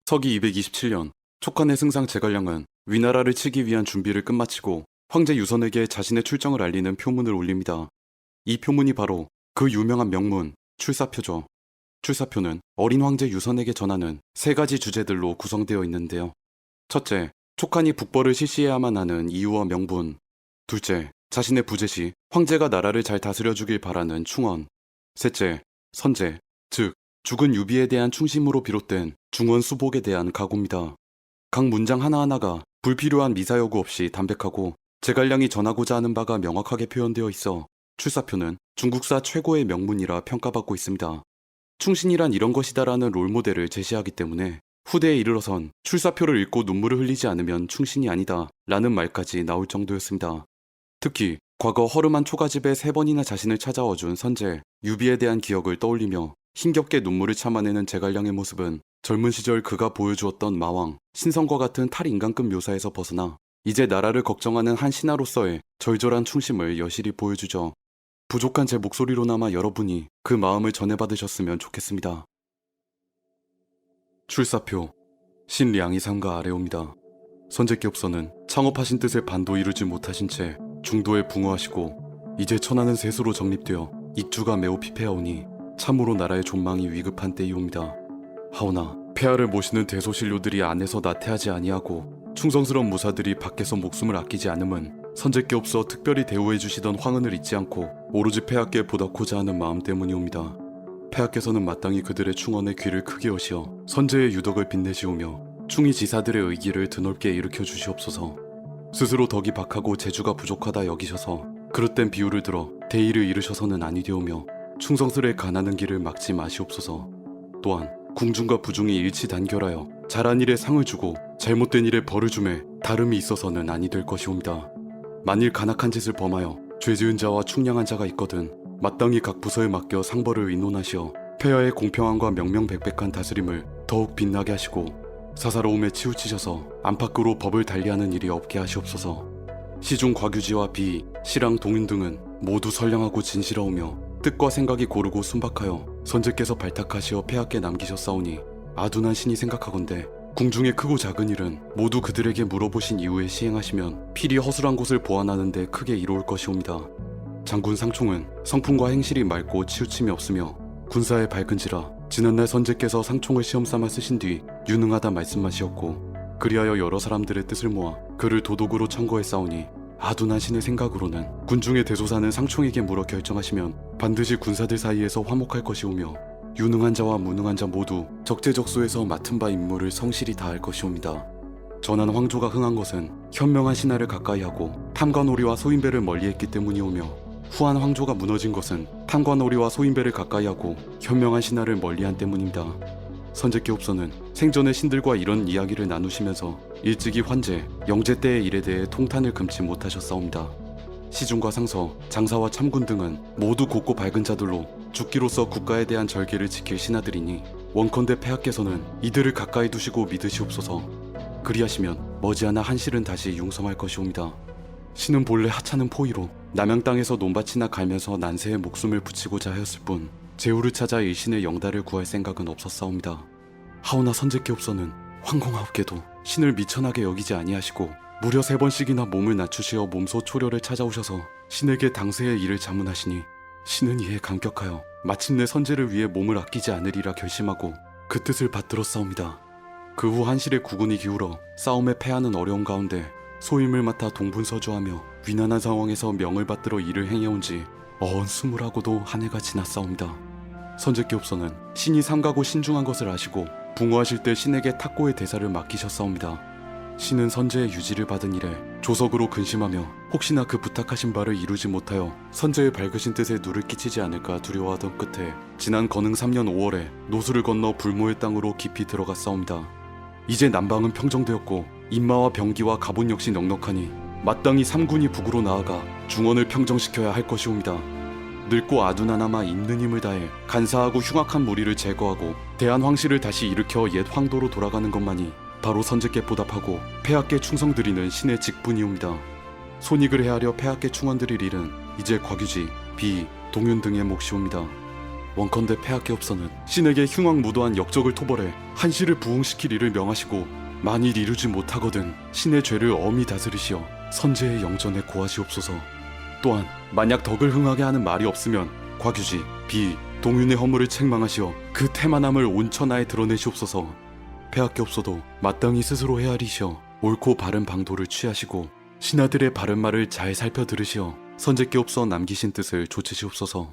서기 227년 촉한의 승상 제갈량은 위나라를 치기 위한 준비를 끝마치고 황제 유선에게 자신의 출정을 알리는 표문을 올립니다. 이 표문이 바로 그 유명한 명문 출사표죠. 출사표는 어린 황제 유선에게 전하는 세 가지 주제들로 구성되어 있는데요. 첫째, 촉한이 북벌을 실시해야만 하는 이유와 명분. 둘째, 자신의 부재 시 황제가 나라를 잘 다스려주길 바라는 충언. 셋째, 선제, 즉 죽은 유비에 대한 충심으로 비롯된 중원 수복에 대한 각오입니다. 각 문장 하나하나가 불필요한 미사여구 없이 담백하고 제갈량이 전하고자 하는 바가 명확하게 표현되어 있어 출사표는 중국사 최고의 명문이라 평가받고 있습니다. 충신이란 이런 것이다라는 롤모델을 제시하기 때문에 후대에 이르러선 출사표를 읽고 눈물을 흘리지 않으면 충신이 아니다 라는 말까지 나올 정도였습니다. 특히 과거 허름한 초가집에 3번이나 자신을 찾아와준 선제, 유비에 대한 기억을 떠올리며 힘겹게 눈물을 참아내는 제갈량의 모습은 젊은 시절 그가 보여주었던 마왕, 신성과 같은 탈인간급 묘사에서 벗어나 이제 나라를 걱정하는 한 신하로서의 절절한 충심을 여실히 보여주죠. 부족한 제 목소리로나마 여러분이 그 마음을 전해받으셨으면 좋겠습니다. 출사표 신량이 상가 아래옵니다. 선제께옵서는 창업하신 뜻을 반도 이루지 못하신 채 중도에 붕어하시고 이제 천하는 셋으로 정립되어 익주가 매우 피폐하오니 참으로 나라의 존망이 위급한 때이옵니다. 하오나 폐하를 모시는 대소신료들이 안에서 나태하지 아니하고 충성스러운 무사들이 밖에서 목숨을 아끼지 않음은 선제께옵서 특별히 대우해 주시던 황은을 잊지 않고 오로지 폐하께 보답고자 하는 마음 때문이옵니다. 폐하께서는 마땅히 그들의 충언에 귀를 크게 여시어 선제의 유덕을 빛내시오며 충이 지사들의 의기를 드넓게 일으켜 주시옵소서. 스스로 덕이 박하고 재주가 부족하다 여기셔서 그릇된 비유를 들어 대의를 이르셔서는 아니되오며 충성스레 가나는 길을 막지 마시옵소서. 또한 궁중과 부중이 일치 단결하여 잘한 일에 상을 주고 잘못된 일에 벌을 주매 다름이 있어서는 아니 될 것이옵니다. 만일 간악한 짓을 범하여 죄 지은 자와 충량한 자가 있거든 마땅히 각 부서에 맡겨 상벌을 의논하시어 폐하의 공평함과 명명백백한 다스림을 더욱 빛나게 하시고 사사로움에 치우치셔서 안팎으로 법을 달리하는 일이 없게 하시옵소서. 시중 과규지와 비, 시랑 동인 등은 모두 선량하고 진실하오며 뜻과 생각이 고르고 순박하여 선제께서 발탁하시어 폐하께 남기셨사오니 아둔한 신이 생각하건대 궁중의 크고 작은 일은 모두 그들에게 물어보신 이후에 시행하시면 필히 허술한 곳을 보완하는 데 크게 이로울 것이옵니다. 장군 상총은 성품과 행실이 맑고 치우침이 없으며 군사에 밝은지라 지난날 선제께서 상총을 시험삼아 쓰신 뒤 유능하다 말씀하시었고 그리하여 여러 사람들의 뜻을 모아 그를 도독으로 청거했사오니 아둔한 신의 생각으로는 군중의 대소사는 상총에게 물어 결정하시면 반드시 군사들 사이에서 화목할 것이오며 유능한 자와 무능한 자 모두 적재적소에서 맡은 바 임무를 성실히 다할 것이옵니다. 전한 황조가 흥한 것은 현명한 신하를 가까이하고 탐관오리와 소인배를 멀리했기 때문이오며 후한 황조가 무너진 것은 탐관오리와 소인배를 가까이하고 현명한 신하를 멀리한 때문입니다. 선제께옵서는 생전에 신들과 이런 이야기를 나누시면서 일찍이 환제, 영제 때의 일에 대해 통탄을 금치 못하셨사옵니다. 시중과 상서, 장사와 참군 등은 모두 곱고 밝은 자들로 죽기로서 국가에 대한 절개를 지킬 신하들이니 원컨대 폐하께서는 이들을 가까이 두시고 믿으시옵소서. 그리하시면 머지않아 한실은 다시 융성할 것이옵니다. 신은 본래 하찮은 포위로 남양 땅에서 논밭이나 갈면서 난세에 목숨을 붙이고자 하였을 뿐 제후를 찾아 일신의 영달을 구할 생각은 없었사옵니다. 하오나 선제께옵서는 황공하옵게도 신을 미천하게 여기지 아니하시고 무려 3번씩이나 몸을 낮추시어 몸소 초려를 찾아오셔서 신에게 당세의 일을 자문하시니 신은 이에 감격하여 마침내 선제를 위해 몸을 아끼지 않으리라 결심하고 그 뜻을 받들었사옵니다. 그 후 한실의 국군이 기울어 싸움에 패하는 어려운 가운데 소임을 맡아 동분서주하며 위난한 상황에서 명을 받들어 일을 행해온 지 어언 20하고도 한 해가 지났사옵니다. 선제께옵서는 신이 삼가고 신중한 것을 아시고 붕어하실 때 신에게 탁고의 대사를 맡기셨사옵니다. 신은 선제의 유지를 받은 이래 조석으로 근심하며 혹시나 그 부탁하신 바를 이루지 못하여 선제의 밝으신 뜻에 누를 끼치지 않을까 두려워하던 끝에 지난 건흥 3년 5월에 노수를 건너 불모의 땅으로 깊이 들어갔사옵니다. 이제 남방은 평정되었고 인마와 병기와 가본 역시 넉넉하니 마땅히 삼군이 북으로 나아가 중원을 평정시켜야 할 것이옵니다. 늙고 아둔하나마 있는 힘을 다해 간사하고 흉악한 무리를 제거하고 대한황실을 다시 일으켜 옛 황도로 돌아가는 것만이 바로 선제께 보답하고 폐하께 충성드리는 신의 직분이옵니다. 손익을 헤아려 폐하께 충원드릴 일은 이제 과규지, 비, 동윤 등의 몫이옵니다. 원컨대 폐하께옵서는 신에게 흉악무도한 역적을 토벌해 한시를 부흥시킬 일을 명하시고 만일 이루지 못하거든 신의 죄를 엄히 다스리시어 선제의 영전에 고하시옵소서. 또한 만약 덕을 흥하게 하는 말이 없으면 과규지, 비, 동윤의 허물을 책망하시어 그 태만함을 온 천하에 드러내시옵소서. 폐하께옵서도 마땅히 스스로 헤아리시어 옳고 바른 방도를 취하시고 신하들의 바른 말을 잘 살펴 들으시어 선제께옵서 남기신 뜻을 조치시옵소서.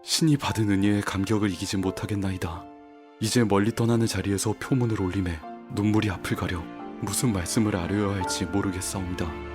신이 받은 은혜의 감격을 이기지 못하겠나이다. 이제 멀리 떠나는 자리에서 표문을 올림해 눈물이 앞을 가려 무슨 말씀을 아뢰어야 할지 모르겠사옵니다.